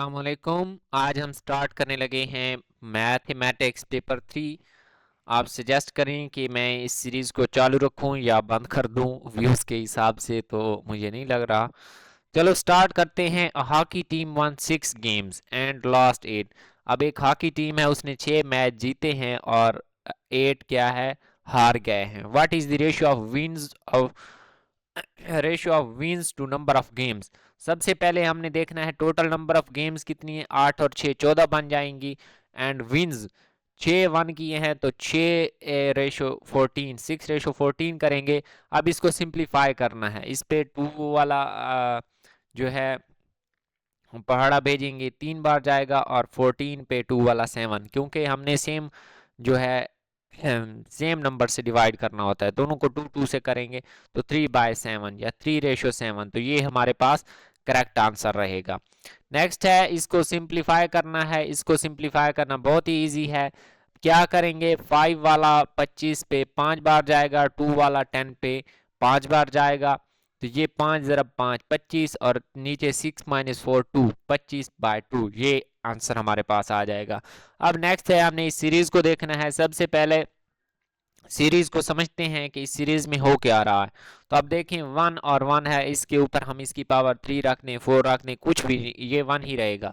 अस्सलामुअलैकुम। आज हम स्टार्ट करने लगे हैं मैथमेटिक्स पेपर 3। आप सजेस्ट करें कि मैं इस सीरीज़ को चालू रखूं या बंद कर दूं व्यूज़ के हिसाब से, तो मुझे नहीं लग रहा। चलो स्टार्ट करते हैं। Hockey team one 6 games and last 8। अब एक हॉकी टीम है, उसने 6 मैच जीते हैं और 8 क्या है, हार गए हैं। What is the ratio of wins to number of games. सबसे पहले हमने देखना है टोटल नंबर ऑफ गेम्स कितनी है। 8 और 6 14 बन जाएंगी। एंड विंस 6 वन किए हैं तो 6 रेशो 14 6 रेशो 14 करेंगे। अब इसको सिंप्लीफाई करना है। इस पे 2 वाला जो है पहाड़ा भेजेंगे, 3 बार जाएगा और 14 पे 2 वाला 7, क्योंकि हमने सेम जो है सेम नंबर से डिवाइड करना होता है। दोनों को 2 2 से करेंगे तो 3/7 या 3/7। तो ये हमारे पास करेक्ट आंसर रहेगा। नेक्स्ट है, इसको सिंप्लीफाई करना है। इसको सिंप्लीफाई करना बहुत ही ईजी है। क्या करेंगे, 5 वाला 25 पे 5 बार जाएगा, 2 वाला 10 पे 5 बार जाएगा। तो ये 5 ज़रब 5 25 और नीचे 6 माइनस 4 2 25/2, ये आंसर हमारे पास आ जाएगा। अब नेक्स्ट है, हमने इस सीरीज को देखना है। सबसे पहले सीरीज को समझते हैं कि इस सीरीज में हो क्या रहा है। तो अब देखें 1 और 1 है, इसके ऊपर हम इसकी पावर 3 रखने 4 रखने कुछ भी नहीं, ये 1 ही रहेगा।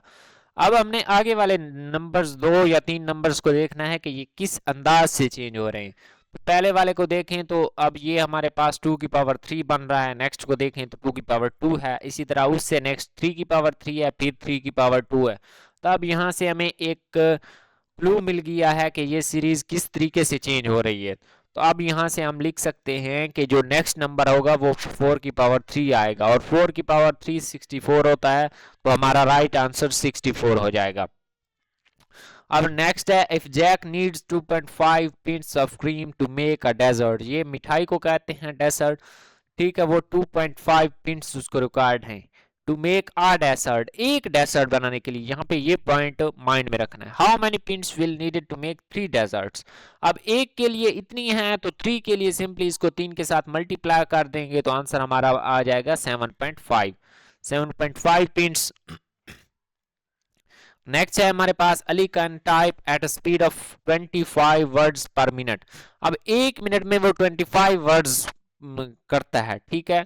अब हमने आगे वाले नंबर्स 2 या 3 नंबर्स को देखना है कि ये किस अंदाज से चेंज हो रहे हैं। तो पहले वाले को देखें तो अब ये हमारे पास 2 की पावर 3 बन रहा है। नेक्स्ट को देखें तो 2 की पावर 2 है। इसी तरह उससे नेक्स्ट 3 की पावर 3 है, फिर 3 की पावर 2 है। तो अब यहाँ से हमें एक क्लू मिल गया है कि ये सीरीज किस तरीके से चेंज हो रही है। तो अब यहाँ से हम लिख सकते हैं कि जो नेक्स्ट नंबर होगा वो 4 की पावर 3 आएगा, और 4 की पावर 3 64 होता है। तो हमारा राइट आंसर 64 हो जाएगा। अब नेक्स्ट है, if Jack needs 2.5 pints of cream to make a dessert. ये मिठाई को कहते हैं डेजर्ट, ठीक है। वो 2.5 पिंट्स उसको रिक्वायर्ड हैं टू मेक आ डेसर्ट, एक डेसर्ट बनाने के लिए। यहाँ पे ये पॉइंट माइंड में रखना है। How many pints will needed to make 3 desserts. अब एक के लिए इतनी है तो 3 के लिए सिंपली इसको 3 के साथ मल्टीप्लाई कर देंगे तो आंसर हमारा आ जाएगा 7.5 7.5 पिंट्स। नेक्स्ट है हमारे पास, Ali can type at a speed of 25 words per minute. अब 1 मिनट में वो 25 वर्ड्स करता है, ठीक है,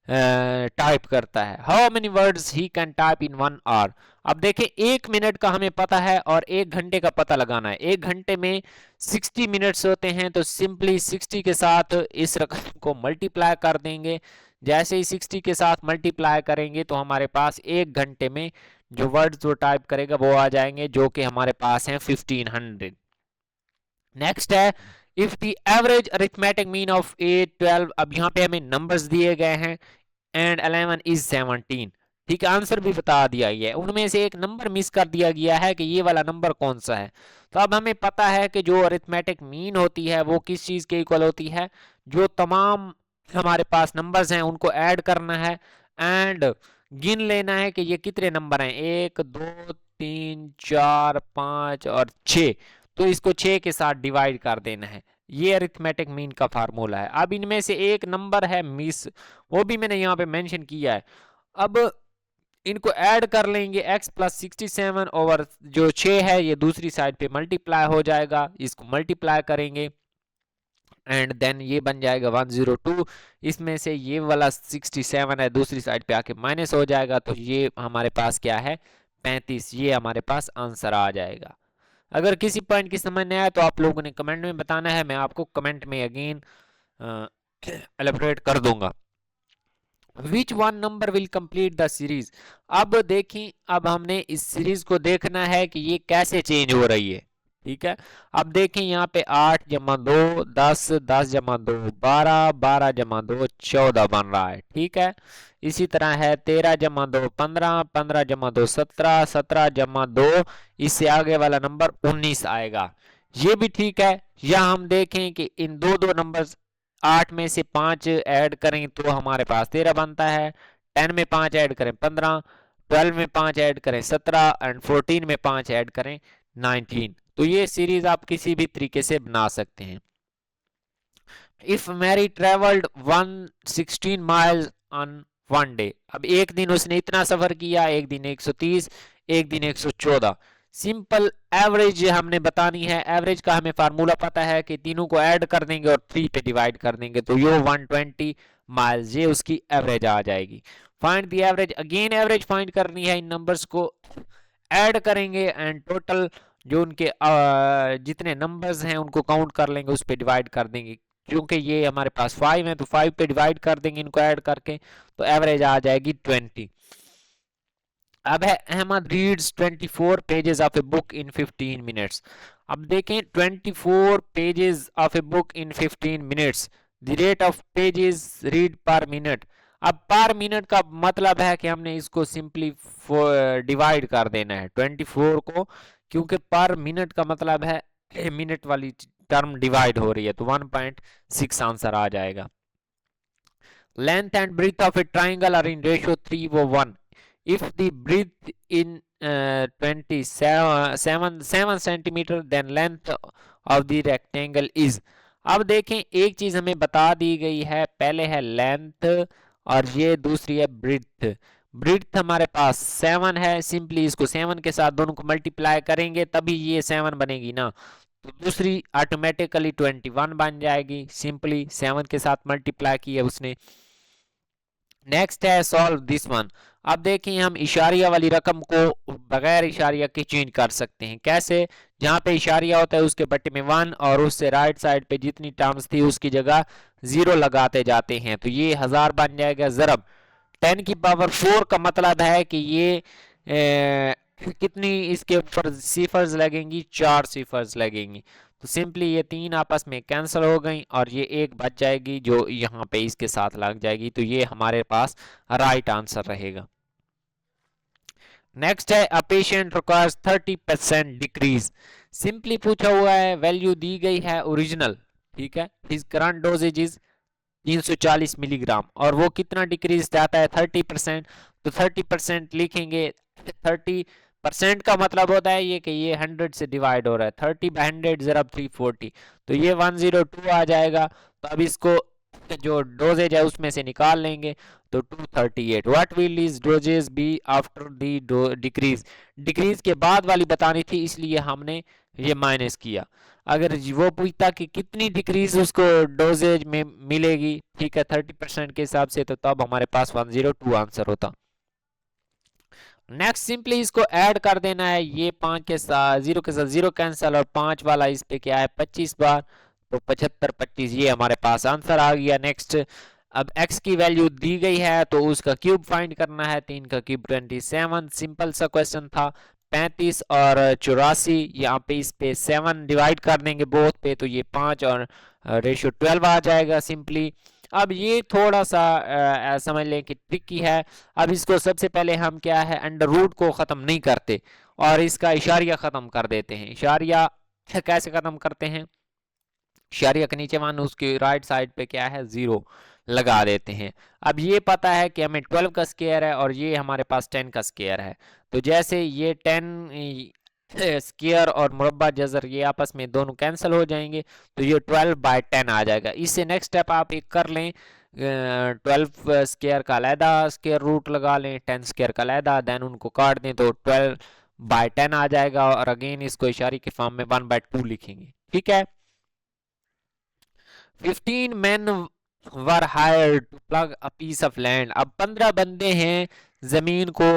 टाइप करता है। How many words he can type in 1 hour. अब देखें 1 मिनट का हमें पता है और 1 घंटे का पता लगाना है। 1 घंटे में 60 मिनट्स होते हैं, तो सिंपली 60 के साथ इस रकम को मल्टीप्लाई कर देंगे। जैसे ही 60 के साथ मल्टीप्लाई करेंगे तो हमारे पास 1 घंटे में जो वर्ड्स वो टाइप करेगा वो आ जाएंगे, जो कि हमारे पास हैं 1500। नेक्स्ट है, if the average arithmetic mean of 8 12। अब यहाँ पे हमें नंबर्स दिए गए हैं एंड 11 इज 17, ठीक है। आंसर भी बता दिया गया है, उनमें से एक नंबर मिस कर दिया गया है कि ये वाला नंबर कौन सा है। तो अब हमें पता है कि जो अरिथमेटिक मीन होती है वो किस चीज के इक्वल होती है, जो तमाम हमारे पास नंबर्स हैं उनको ऐड करना है एंड गिन लेना है कि ये कितने नंबर हैं, 1 2 3 4 5 और 6। तो इसको 6 के साथ डिवाइड कर देना है। ये अरिथमेटिक मीन का फार्मूला है। अब इनमें से एक नंबर है मिस, वो भी मैंने यहाँ पे मेंशन किया है। अब इनको ऐड कर लेंगे, x प्लस 67 ओवर जो 6 है ये दूसरी साइड पे मल्टीप्लाई हो जाएगा। इसको मल्टीप्लाई करेंगे एंड देन ये बन जाएगा 102। इसमें से ये वाला 67 है दूसरी साइड पे आके माइनस हो जाएगा, तो ये हमारे पास क्या है 35। ये हमारे पास आंसर आ जाएगा। अगर किसी पॉइंट की समझ नहीं आया तो आप लोगों ने कमेंट में बताना है, मैं आपको कमेंट में अगेन एलैबोरेट कर दूंगा। Which one number will complete the series. अब देखिए, अब हमने इस सीरीज को देखना है कि ये कैसे चेंज हो रही है, ठीक है। अब देखें यहाँ पे 8 जमा 2 10, 10 जमा 2 12, 12 जमा 2 14 बन रहा है, ठीक है। इसी तरह है 13 जमा 2 15, 15 जमा 2 17, 17 जमा 2, इससे आगे वाला नंबर 19 आएगा। ये भी ठीक है। या हम देखें कि इन दो दो नंबर 8 में से 5 ऐड करें तो हमारे पास 13 बनता है। 10 में 5 ऐड करें 15, 12 में 5 ऐड करें 17 एंड 14 में 5 ऐड करें 19। तो ये सीरीज आप किसी भी तरीके से बना सकते हैं। If Mary travelled 116 miles on 1 day. अब एक दिन उसने इतना सफर किया, एक दिन 130, एक दिन 114। सिंपल एवरेज हमने बतानी है, एवरेज का हमें फार्मूला पता है कि तीनों को ऐड कर देंगे और 3 पे डिवाइड कर देंगे तो ये 120 माइल्स, ये उसकी एवरेज आ जाएगी। Find the average, again average find करनी है, इन नंबर्स को ऐड करेंगे एंड टोटल जो उनके जितने नंबर्स हैं उनको काउंट कर लेंगे, उस पर डिवाइड कर देंगे। क्योंकि ये हमारे पास 5 है तो 5 पे डिवाइड कर देंगे इनको ऐड करके, तो एवरेज आ जाएगी 20। अब है Ahmed reads 24 pages of a book in 15 minutes. अब देखें 24 pages of a book in 15 minutes, the rate of pages read per minute. अब पर मिनट का मतलब है कि हमने इसको सिंपली डिवाइड कर देना है 24 को, क्योंकि पर मिनट का मतलब है मिनट वाली टर्म डिवाइड हो रही है, तो 1.6 आंसर आ जाएगा। Length and breadth of a triangle are in ratio 3:1 if the breadth in 7 centimetre then length of the rectangle is। अब देखें एक चीज हमें बता दी गई है, पहले है लेंथ और ये दूसरी है ब्रीथ। ब्रीथ हमारे पास 7 है, सिंपली इसको 7 के साथ दोनों को मल्टीप्लाई करेंगे तभी ये 7 बनेगी ना, तो दूसरी ऑटोमेटिकली 21 बन जाएगी, सिंपली 7 के साथ मल्टीप्लाई किया उसने। नेक्स्ट है सॉल्व दिस वन। अब देखें हम इशारिया वाली रकम को बगैर इशारिया के चेंज कर सकते हैं, कैसे? जहां पे इशारिया होता है उसके बट्टे में 1 और उससे राइट साइड पे जितनी टर्म्स थी उसकी जगह 0 लगाते जाते हैं, तो ये 1000 बन जाएगा। ज़रब 10 की पावर 4 का मतलब है कि ये कितनी इसके ऊपर सिफर्स लगेंगी, 4 सिफर्स लगेंगी, तो सिंपली ये 3 आपस में कैंसिल हो गई और ये एक बच जाएगी जो यहाँ पे इसके साथ लग जाएगी, तो ये हमारे पास राइट आंसर रहेगा। नेक्स्ट है a patient requires 30% decrease. Simply पूछा हुआ है, वैल्यू दी गई है ओरिजिनल, ठीक है, his current dosage is 340 milligram और वो कितना डिक्रीज चाहता है 30%, तो 30% लिखेंगे। 30% का मतलब होता है ये कि ये 100 से डिवाइड हो रहा है, 30/100 ज़रब 340, तो ये 102 आ जाएगा। तो अब इसको जो डोजेज है उसमें से निकाल लेंगे, तो 238। What will is dosage be after the decrease, decrease के बाद वाली बतानी थी इसलिए हमने ये माइनस किया। अगर वो पूछता कि कितनी डिक्रीज उसको डोजेज में मिलेगी, ठीक है, 30% के हिसाब से, तो तब हमारे पास 102 आंसर होता। नेक्स्ट सिंपली इसको ऐड कर देना है, ये 5 के साथ 0 के साथ 0 कैंसिल और 5 वाला इस पे क्या है 25 बार, तो 75 25, ये हमारे पास आंसर आ गया। नेक्स्ट अब x की वैल्यू दी गई है तो उसका क्यूब फाइंड करना है, 3 का क्यूब 27, सिंपल सा क्वेश्चन था। 35 और 84, यहाँ पे इस पे 7 डिवाइड कर देंगे बोथ पे, तो ये 5 और रेशियो 12 आ जाएगा सिंपली। अब ये थोड़ा सा समझ लें कि ट्रिकी है। अब इसको सबसे पहले हम क्या है अंडर रूट को ख़त्म नहीं करते और इसका इशारिया ख़त्म कर देते हैं। इशारिया कैसे ख़त्म करते हैं? इशारिया के नीचे मान उसकी राइट साइड पे क्या है 0 लगा देते हैं। अब ये पता है कि हमें 12 का स्क्वायर है और ये हमारे पास 10 का स्क्वायर है, तो जैसे ये 10 स्क्वायर और मुरब्बा जजर ये आपस में दोनों कैंसिल हो जाएंगे, तो ये 12/10 आ जाएगा। इससे नेक्स्ट स्टेप आप एक कर लें, 12 स्क्वायर का अलहदा स्क्वायर रूट लगा लें, 10 स्क्वायर का अलहदा, देन उनको काट दें तो 12/10 आ जाएगा और अगेन इसको इशारे के फॉर्म में 1/2 लिखेंगे, ठीक है। 15 men were hired to plug a piece of land। अब 15 बंदे हैं जमीन को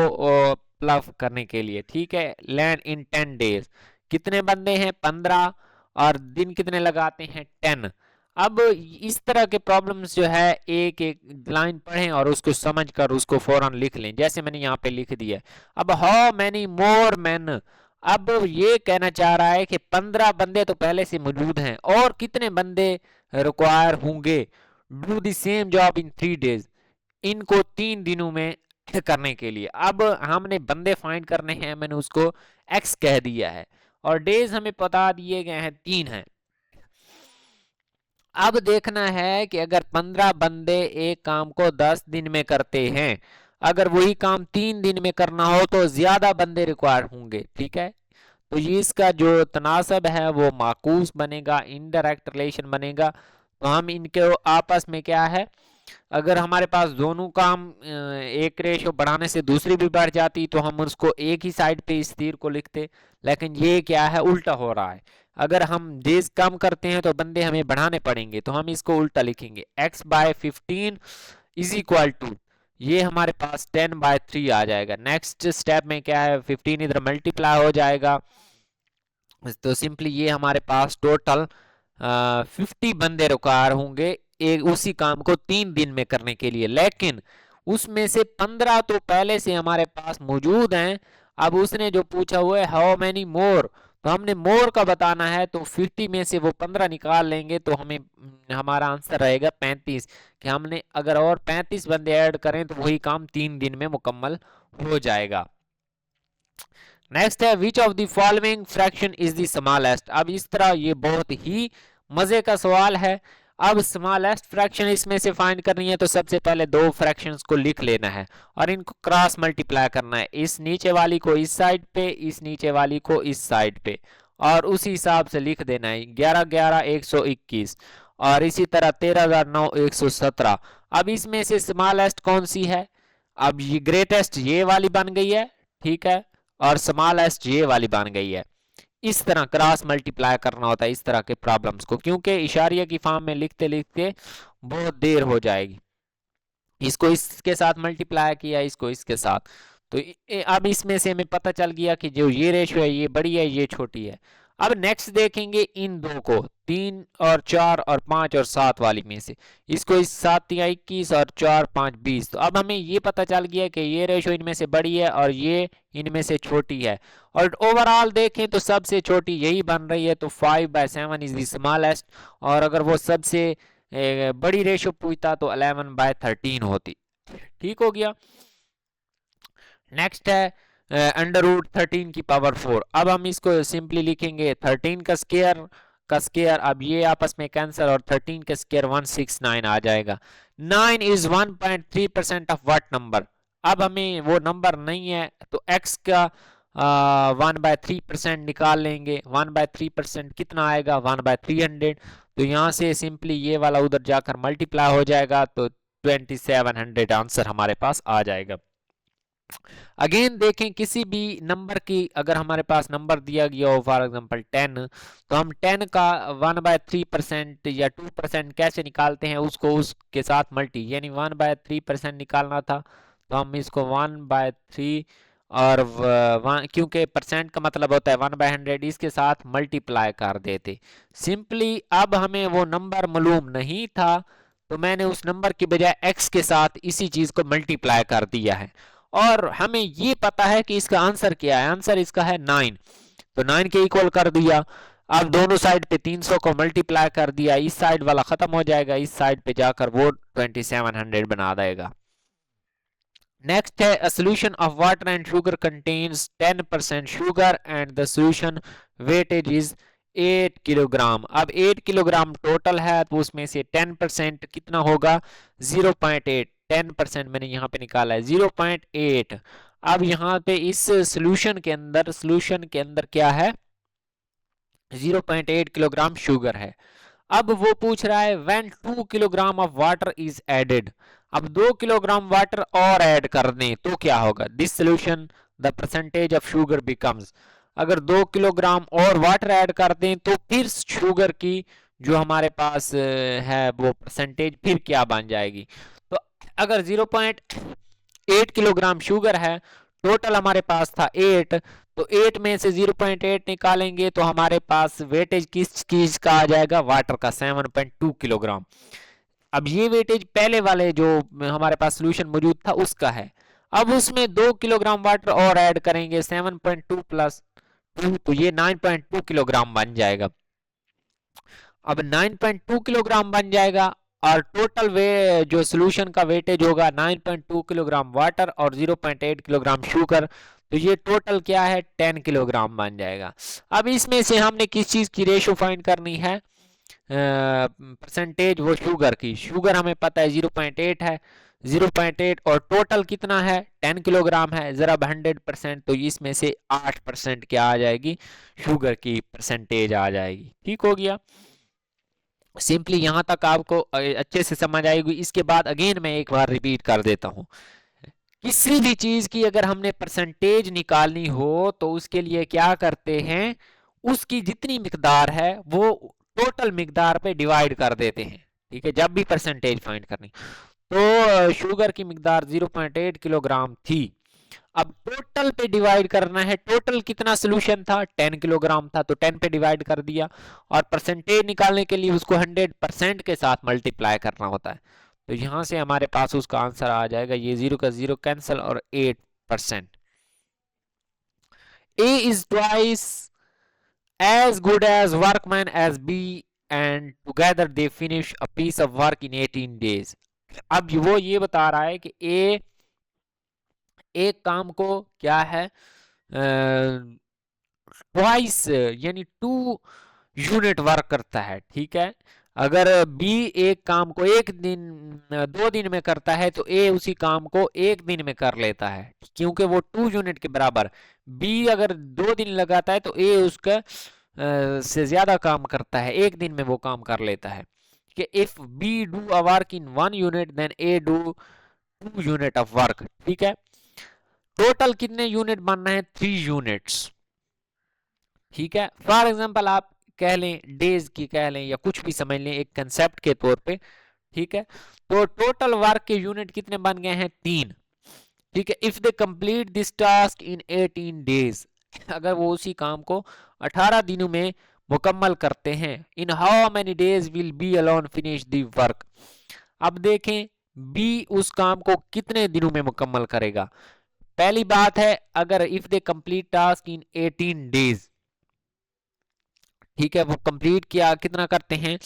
प्लग करने के लिए, ठीक है, लैंड इन 10 days। कितने बंदे हैं 15 और दिन कितने लगाते हैं 10। अब इस तरह के प्रॉब्लम्स जो है एक एक लाइन पढ़ें और उसको समझकर उसको फौरन लिख लें, जैसे मैंने यहाँ पे लिख दिया। अब हाउ मैनी मोर मैन, अब ये कहना चाह रहा है कि 15 बंदे तो पहले से मौजूद हैं और कितने बंदे रिक्वायर होंगे do the same job in 3 days, इनको 3 दिनों में करने के लिए। अब हमने बंदे फाइंड करने हैं, मैंने उसको x कह दिया है और डेज हमें पता दिए गए हैं 3 हैं। अब देखना है कि अगर 15 बंदे एक काम को 10 दिन में करते हैं, अगर वही काम 3 दिन में करना हो तो ज्यादा बंदे रिक्वायर होंगे, ठीक है। तो ये इसका जो तनासब है वो माकूस बनेगा, इनडायरेक्ट रिलेशन बनेगा। तो हम इनके आपस में क्या है अगर हमारे पास दोनों काम एक रेशो बढ़ाने से दूसरी भी बढ़ जाती तो हम उसको एक ही साइड पे इस तीर को लिखते, लेकिन ये क्या है, उल्टा हो रहा है। अगर हम डेज कम करते हैं तो बंदे हमें बढ़ाने पड़ेंगे, तो हम इसको उल्टा लिखेंगे, x/15 इज इक्वल टू, ये हमारे पास 10/3 आ जाएगा। नेक्स्ट स्टेप में क्या है, 15 इधर मल्टीप्लाई हो जाएगा, तो सिंपली ये हमारे पास टोटल 50 बंदे रिक्वायर होंगे एक उसी काम को 3 दिन में करने के लिए, लेकिन उसमें से 15 तो पहले से हमारे पास मौजूद हैं। अब उसने जो पूछा हुआ है हाउ मैनी मोर, तो हमने मोर का बताना है, तो 50 में से वो 15 निकाल लेंगे तो हमें हमारा आंसर रहेगा 35, कि हमने अगर और 35 बंदे ऐड करें तो वही काम 3 दिन में मुकम्मल हो जाएगा। नेक्स्ट है which of the following fraction is the smallest. अब इस तरह ये बहुत ही मजे का सवाल है। अब स्मॉलेस्ट फ्रैक्शन इसमें से फाइंड करनी है, तो सबसे पहले दो फ्रैक्शंस को लिख लेना है और इनको क्रॉस मल्टीप्लाई करना है, इस नीचे वाली को इस साइड पे, इस नीचे वाली को इस साइड पे, और उसी हिसाब से लिख देना है 11 11 121 और इसी तरह 13,009 117। अब इसमें से स्मॉलेस्ट कौन सी है, अब ये ग्रेटेस्ट ये वाली बन गई है, ठीक है, और स्मॉलेस्ट ये वाली बन गई है। इस तरह क्रॉस मल्टीप्लाई करना होता है इस तरह के प्रॉब्लम्स को, क्योंकि इशारिया की फॉर्म में लिखते लिखते बहुत देर हो जाएगी। इसको इसके साथ मल्टीप्लाई किया, इसको इसके साथ, तो अब इसमें से हमें पता चल गया कि जो ये रेशियो है ये बड़ी है, ये छोटी है। अब नेक्स्ट देखेंगे इन दो को, 3 और 4 और 5 और 7 वाली में से, इसको इस 7 या 21 और 4 5 20। तो अब हमें ये पता चल गया कि ये रेशियो इनमें से बड़ी है और ये इनमें से छोटी है, और ओवरऑल देखें तो सबसे छोटी यही बन रही है, तो 5/7 इज द स्मॉलेस्ट, और अगर वो सबसे बड़ी रेशियो पूछता तो 11/13 होती। ठीक हो गया। नेक्स्ट है √13 की पावर 4। अब हम इसको सिंपली लिखेंगे 13 का स्केयर, अब ये आपस में कैंसिल और 13 का स्केयर 169 आ जाएगा। 9 इज 1.3% ऑफ व्हाट नंबर। अब हमें वो नंबर नहीं है तो x का 1/3% निकाल लेंगे। 1/3% कितना आएगा, 1/300। तो यहाँ से सिंपली ये वाला उधर जाकर मल्टीप्लाई हो जाएगा, तो 2700 आंसर हमारे पास आ जाएगा। अगेन देखें किसी भी नंबर की अगर हमारे पास नंबर दिया गया हो, फॉर एग्जांपल 10, तो हम 10 का 1/3% या 2% कैसे निकालते हैं, उसको उसके साथ मल्टी, यानी 1/3% निकालना था तो हम इसको 1/3 और क्योंकि परसेंट का मतलब होता है 1/100, इसके साथ मल्टीप्लाई कर देते सिंपली। अब हमें वो नंबर मालूम नहीं था तो मैंने उस नंबर की बजाय x के साथ इसी चीज को मल्टीप्लाई कर दिया है, और हमें ये पता है कि इसका आंसर क्या है, आंसर इसका है 9, तो 9 के इक्वल कर दिया। अब दोनों साइड पे 300 को मल्टीप्लाई कर दिया, इस साइड वाला खत्म हो जाएगा, इस साइड पे जाकर वो 2700 बना देगा। नेक्स्ट है, a solution of water and sugar contains 10% sugar and the solution weightage is 8 kilogram. अब 8 किलोग्राम टोटल है तो उसमें से 10% कितना होगा, 0.8। 10% मैंने यहाँ पे निकाला है 0.8। अब यहाँ पे इस सॉल्यूशन के अंदर क्या है, 0.8 किलोग्राम शुगर है। अब वो पूछ रहा है when 2 kilogram of water is added. अब 2 किलोग्राम वाटर और ऐड कर दें तो क्या होगा, this solution the percentage of sugar becomes. अगर 2 किलोग्राम और वाटर ऐड कर दें तो फिर शुगर की जो हमारे पास है वो परसेंटेज फिर क्या बन जाएगी। तो अगर 0.8 किलोग्राम शुगर है, टोटल हमारे पास था 8, तो 8 में से 0.8 निकालेंगे तो हमारे पास वेटेज किस चीज का आ जाएगा, वाटर का 7.2 किलोग्राम। अब ये वेटेज पहले वाले जो हमारे पास सोल्यूशन मौजूद था उसका है। अब उसमें 2 किलोग्राम वाटर और ऐड करेंगे 7.2 प्लस 2, तो ये 9.2 किलोग्राम बन जाएगा। अब 9.2 किलोग्राम बन जाएगा और टोटल वे जो सोल्यूशन का वेटेज होगा 9.2 किलोग्राम वाटर और 0.8 किलोग्राम शुगर, तो ये टोटल क्या है 10 किलोग्राम बन जाएगा। अब इसमें से हमने किस चीज की रेशो फाइंड करनी है, परसेंटेज वो शुगर की। शुगर हमें पता है 0.8 है, 0.8 और टोटल कितना है 10 किलोग्राम है, जरा 100%, तो इसमें से 8% क्या आ जाएगी, शुगर की परसेंटेज आ जाएगी। ठीक हो गया। सिंपली यहाँ तक आपको अच्छे से समझ आएगी। इसके बाद अगेन मैं एक बार रिपीट कर देता हूँ। किसी भी चीज की अगर हमने परसेंटेज निकालनी हो तो उसके लिए क्या करते हैं, उसकी जितनी मिकदार है वो टोटल मिकदार पे डिवाइड कर देते हैं। ठीक है, जब भी परसेंटेज फाइंड करनी। तो शुगर की मिकदार 0.8 किलोग्राम थी। अब टोटल पे डिवाइड करना है, टोटल कितना सोल्यूशन था, 10 किलोग्राम था, तो 10 पे डिवाइड कर दिया। और परसेंटेज निकालने के लिए उसको 100% के साथ मल्टीप्लाई करना होता है। तो यहां से हमारे पास उसका आंसर आ जाएगा, ये 0 का 0 कैंसिल और 8%। A is twice as good as workman as B and together they finish a piece of work in 18 days। अब वो ये बता रहा है कि A एक काम को क्या है, ट्वाइस यानी 2 यूनिट वर्क करता है। ठीक है, अगर बी एक काम को एक दिन 2 दिन में करता है तो ए उसी काम को एक दिन में कर लेता है, क्योंकि वो 2 यूनिट के बराबर। बी अगर 2 दिन लगाता है तो ए उसका से ज्यादा काम करता है, एक दिन में वो काम कर लेता है। कि if B do a work in 1 unit then A do 2 unit of work. ठीक है, टोटल कितने यूनिट बनना है, 3 यूनिट्स। ठीक है, फॉर एग्जांपल आप कह लें डेज की कह लें या कुछ भी समझ लें एक कंसेप्ट के तौर पे। ठीक है, तो टोटल वर्क के यूनिट कितने बन गए हैं, 3। ठीक है, if they complete this task in 18 days, अगर वो उसी काम को 18 दिनों में मुकम्मल करते हैं, in how many days will be alone finish the work. अब देखें बी उस काम को कितने दिनों में मुकम्मल करेगा। पहली बात है, अगर if they complete task in 18 days, ठीक है, वो कंप्लीट किया कितना करते हैं,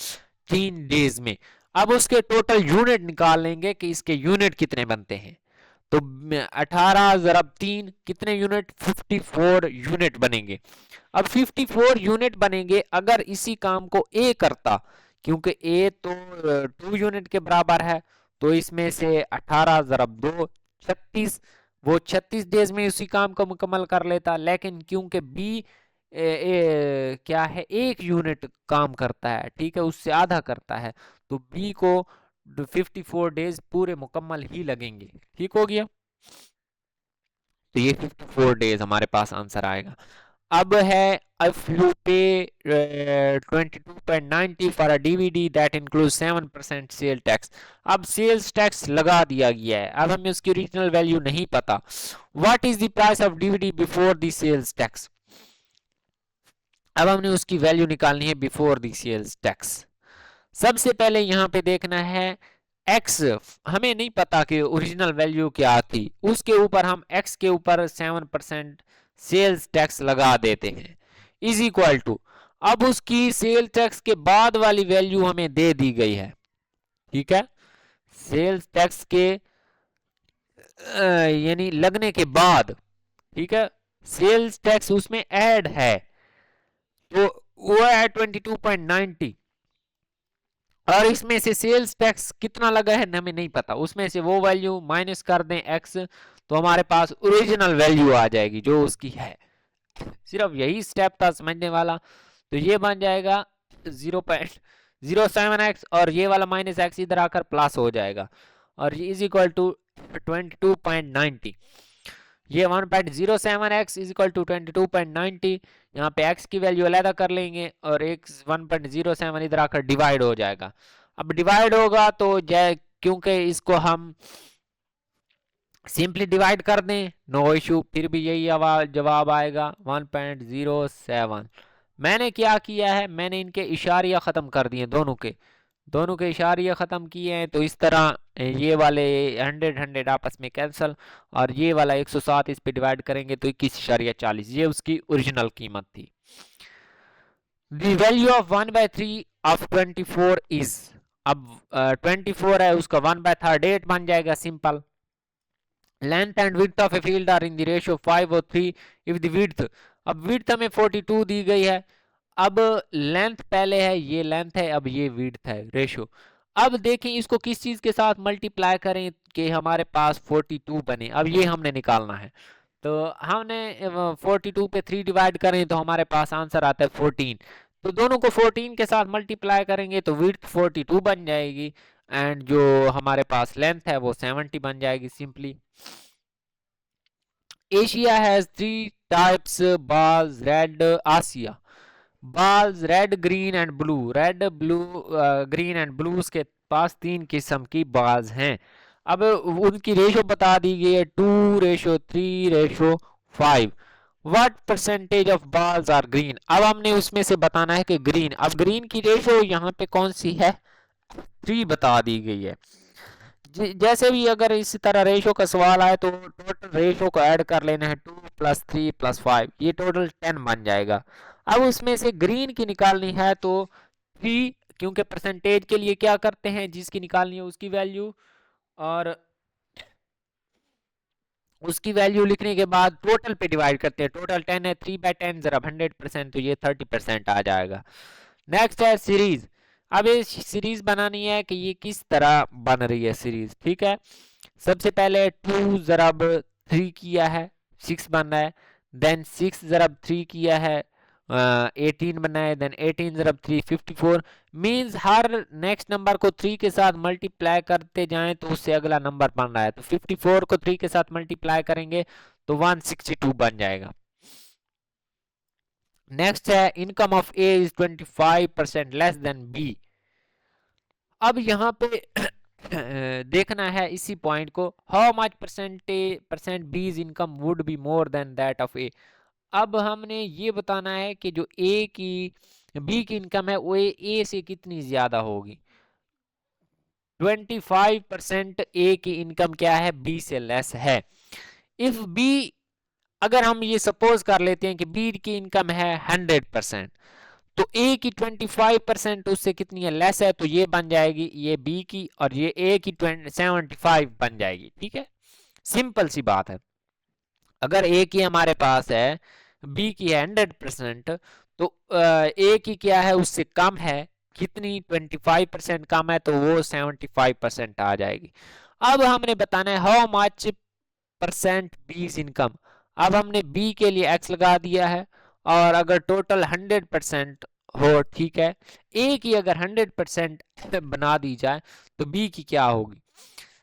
3 डेज में। अब उसके टोटल यूनिट निकाल लेंगे कि इसके यूनिट कितने बनते हैं। तो 18 ज़रब 3 कितने यूनिट, 54 यूनिट बनेंगे। अब 54 यूनिट बनेंगे अगर इसी काम को ए करता, क्योंकि ए तो 2 यूनिट के बराबर है। तो इसमें से 18 ज़रब 2 36, वो 36 डेज में उसी काम को मुकम्मल कर लेता। लेकिन क्योंकि बी क्या है, 1 यूनिट काम करता है, ठीक है, उससे आधा करता है, तो बी को 54 डेज पूरे मुकम्मल ही लगेंगे। ठीक हो गया, तो ये 54 डेज हमारे पास आंसर आएगा। अब है if you pay 22.90 for a DVD that includes 7% sale tax. अब सेल्स टैक्स लगा दिया गया है, अब हमें उसकी ओरिजिनल वैल्यू नहीं पता। What is the price of DVD before the sales tax. अब हमने उसकी वैल्यू निकालनी है बिफोर द सेल्स टैक्स। सबसे पहले यहाँ पे देखना है x, हमें नहीं पता कि ओरिजिनल वैल्यू क्या थी, उसके ऊपर हम x के ऊपर 7% सेल्स टैक्स लगा देते हैं, इज इक्वल टू, अब उसकी सेल टैक्स के बाद वाली वैल्यू हमें दे दी गई है। ठीक है, सेल्स टैक्स के यानी लगने के बाद, ठीक है, सेल्स टैक्स उसमें ऐड है, तो वो है 22.90, और इसमें से सेल्स टैक्स कितना लगा है हमें नहीं पता, उसमें से वो वैल्यू माइनस कर दें x, तो हमारे पास ओरिजिनल वैल्यू आ जाएगी जो उसकी है। सिर्फ यही स्टेप था समझने वाला। तो ये बन जाएगा 0.07x और ये वाला माइनस x इधर आकर प्लस हो जाएगा, और ये इज इक्वल टू 22.90। ये 1.07x इज इक्वल टू 22.90, यहाँ पे x की वैल्यू अलग कर लेंगे और एक 1.07 इधर आकर डिवाइड हो जाएगा। अब डिवाइड होगा तो क्योंकि इसको हम सिंपली डिवाइड कर दें नो इशू, फिर भी यही जवाब आएगा 1.07। मैंने क्या किया है, मैंने इनके इशारिया ख़त्म कर दिए, दोनों के इशारिया ख़त्म किए हैं, तो इस तरह ये वाले 100 आपस में कैंसिल, और ये वाला 107 इस पे डिवाइड करेंगे तो 21.40, ये उसकी ओरिजिनल कीमत थी। The value of 1/3 of 24 is, अब 24 है, उसका 1/3 बन जाएगा simple. Length and width of a field are in the ratio 5 और 3 इफ द विड्थ, अब विड्थ हमें 42 दी गई है, अब लेंथ पहले है, ये लेंथ है, अब ये विड्थ है, रेशियो। अब देखें इसको किस चीज के साथ मल्टीप्लाई करें कि हमारे पास 42 बने, अब ये हमने निकालना है। तो हमने 42 पे 3 डिवाइड करें तो हमारे पास आंसर आता है 14। तो दोनों को 14 के साथ मल्टीप्लाई करेंगे तो विड्थ 42 बन जाएगी एंड जो हमारे पास लेंथ है वो 70 बन जाएगी simply. Asiya has 3 types balls, red Asiya balls red green and blue, red blue green and blue के पास 3 किस्म की बाल्स हैं। अब उनकी रेशो बता दी गई है 2:3:5। What percentage of balls are green. अब हमने उसमें से बताना है कि ग्रीन, अब ग्रीन की रेशो यहाँ पे कौन सी है 3 बता दी गई है। जैसे भी अगर इसी तरह रेशो का सवाल आए तो टोटल रेशो को ऐड कर लेना है 2 + 3 + 5, ये टोटल 10 बन जाएगा। अब उसमें से ग्रीन की निकालनी है तो 3, क्योंकि परसेंटेज के लिए क्या करते हैं जिसकी निकालनी है उसकी वैल्यू, और उसकी वैल्यू लिखने के बाद टोटल पे डिवाइड करते हैं। टोटल 10 है, 3/10 जरा 100% तो ये 30% आ जाएगा। नेक्स्ट है सीरीज। अब ये सीरीज बनानी है कि ये किस तरह बन रही है सीरीज, ठीक है। सबसे पहले 2 ज़रब 3 किया है 6 बन रहा है, देन 6 ज़रब 3 किया है 18 बना है, देन 18 ज़रब 3 54। मींस हर नेक्स्ट नंबर को 3 के साथ मल्टीप्लाई करते जाएं तो उससे अगला नंबर बन रहा है। तो 54 को 3 के साथ मल्टीप्लाई करेंगे तो 162 बन जाएगा। नेक्स्ट है income of A is 25% less than B. अब यहाँ पे देखना है इसी पॉइंट को, how much percent B's income would be more than that of A. अब हमने ये बताना है कि जो ए की बी की इनकम है वो ए से कितनी ज्यादा होगी। 25% ए की इनकम क्या है बी से लेस है। इफ बी, अगर हम ये सपोज कर लेते हैं कि बी की इनकम है 100%, तो ए की 25% उससे कितनी है लेस है, तो ये बन जाएगी ये बी की और ये ए की 75 बन जाएगी, ठीक है। सिंपल सी बात है। अगर ए की हमारे पास है, बी की है 100%, तो ए की क्या है उससे कम है, कितनी 25% कम है, तो वो 75% आ जाएगी। अब हमने बताना है how much percent B's income. अब हमने बी के लिए एक्स लगा दिया है, और अगर टोटल 100% हो, ठीक है, ए की अगर 100% बना दी जाए तो बी की क्या होगी।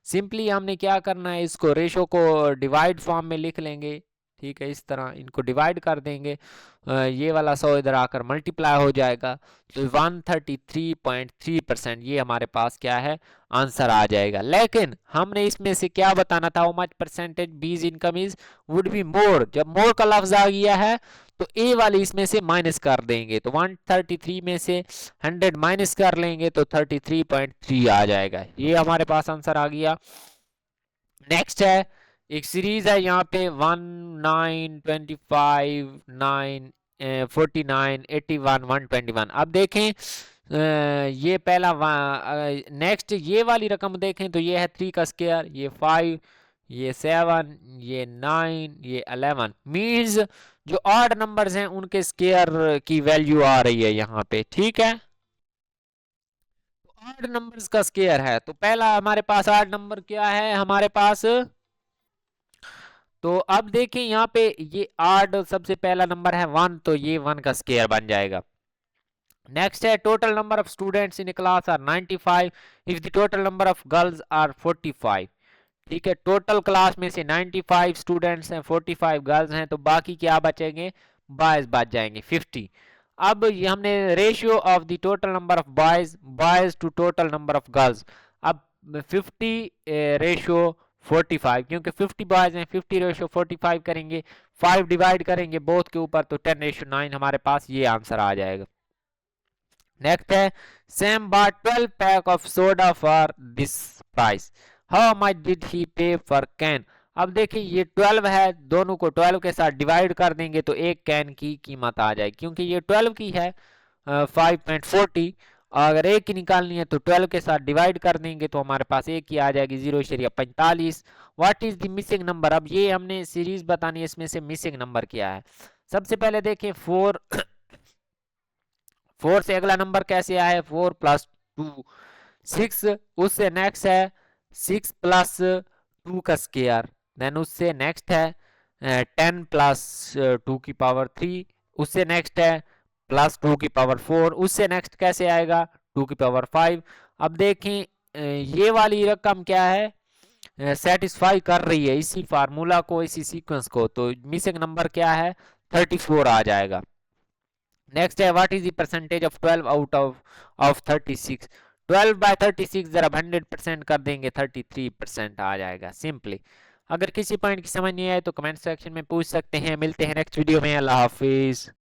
सिंपली हमने क्या करना है, इसको रेशो को डिवाइड फॉर्म में लिख लेंगे, ठीक है। इस तरह इनको डिवाइड कर देंगे, ये वाला 100 इधर आकर मल्टीप्लाई हो जाएगा, तो 133.3% ये हमारे पास क्या है आंसर आ जाएगा। लेकिन हमने इसमें से क्या बताना था, हाउ मच परसेंटेज बीज इनकम इज वुड बी मोर। जब मोर का लफ्ज आ गया है तो ए वाली इसमें से माइनस कर देंगे, तो 133 में से 100 माइनस कर लेंगे तो 33.3 आ जाएगा। ये हमारे पास आंसर आ गया। नेक्स्ट है एक सीरीज है यहाँ पे 1 9 25 9 49 81 121। अब देखें ये पहला नेक्स्ट ये वाली रकम देखें तो ये है 3 का स्क्वायर, ये 5, ये 7, ये 9, ये 11। मीन्स जो ऑड नंबर्स हैं उनके स्क्वायर की वैल्यू आ रही है यहाँ पे, ठीक है। ऑड नंबर्स का स्क्वायर है, तो पहला हमारे पास ऑड नंबर क्या है हमारे पास, तो अब देखें यहाँ पे ये ऑड सबसे पहला नंबर है 1, तो ये 1 का स्क्वायर बन जाएगा। नेक्स्ट है total number of students in class are 95 if the total number of girls are 45। ठीक है, टोटल क्लास में से 95 स्टूडेंट्स हैं, 45 गर्ल्स हैं, तो बाकी क्या बचेंगे, बॉयज बच जाएंगे 50। अब ये हमने ratio of the total number of boys to total number of girls. अब 50 रेशियो 45, क्योंकि 50 बॉयज हैं, 50 रेशियो 45 करेंगे, 5 डिवाइड करेंगे बोथ के ऊपर, तो 10:9 हमारे पास ये आंसर आ जाएगा। नेक्स्ट है Sam bought 12 pack of soda for this price, how much did he पे फॉर कैन। अब देखिए ये 12 है, दोनों को 12 के साथ डिवाइड कर देंगे तो एक कैन की कीमत आ जाएगी, क्योंकि ये 12 की है 5.40, अगर एक की निकालनी है तो 12 के साथ डिवाइड कर देंगे तो हमारे पास एक की आ जाएगी 0.45। What is the missing number. अब ये हमने सीरीज बतानी है, इसमें से मिसिंग नंबर क्या है। सबसे पहले देखें 4 से अगला नंबर कैसे आया है, 4 + 2 6। उससे नेक्स्ट है 6 + 2 का स्क्वायर, देन उससे नेक्स्ट है 10 + 2 की पावर 3। उससे नेक्स्ट है प्लस 2 की पावर 4, उससे नेक्स्ट कैसे आएगा 2 की पावर 5। अब देखें ये वाली रकम क्या है, सेटिस्फाई कर रही है इसी फार्मूला को, इसी सीक्वेंस को, तो मिसिंग नंबर क्या है 34 आ जाएगा। नेक्स्ट है what is the percentage of 12 out of 36। 12 by 36 जरा 100% कर देंगे 33% आ जाएगा सिंपली। अगर किसी पॉइंट की समझ नहीं आए तो कमेंट सेक्शन में पूछ सकते हैं। मिलते हैं नेक्स्ट वीडियो में। अल्लाह हाफिज।